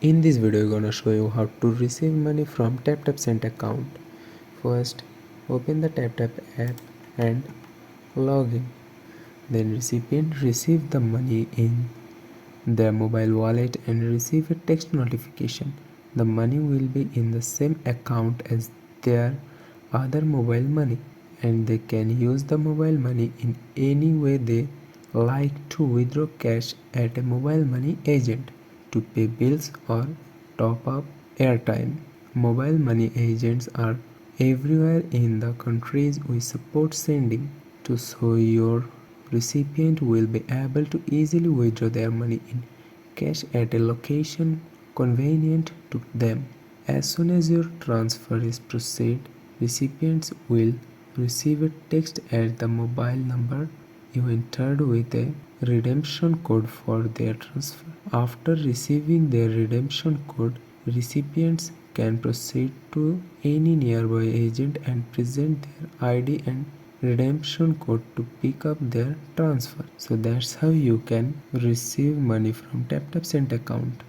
In this video, I'm gonna show you how to receive money from TapTap Send account. First, open the TapTap app and log in. Then recipient receive the money in their mobile wallet and receive a text notification. The money will be in the same account as their other mobile money, and they can use the mobile money in any way they like to withdraw cash at a mobile money agent, to pay bills or top up airtime. Mobile money agents are everywhere in the countries we support sending, to so your recipient will be able to easily withdraw their money in cash at a location convenient to them. As soon as your transfer is processed, recipients will receive a text at the mobile number you entered with a redemption code for their transfer. After receiving their redemption code, recipients can proceed to any nearby agent and present their ID and redemption code to pick up their transfer. So that's how you can receive money from TapTap Send account.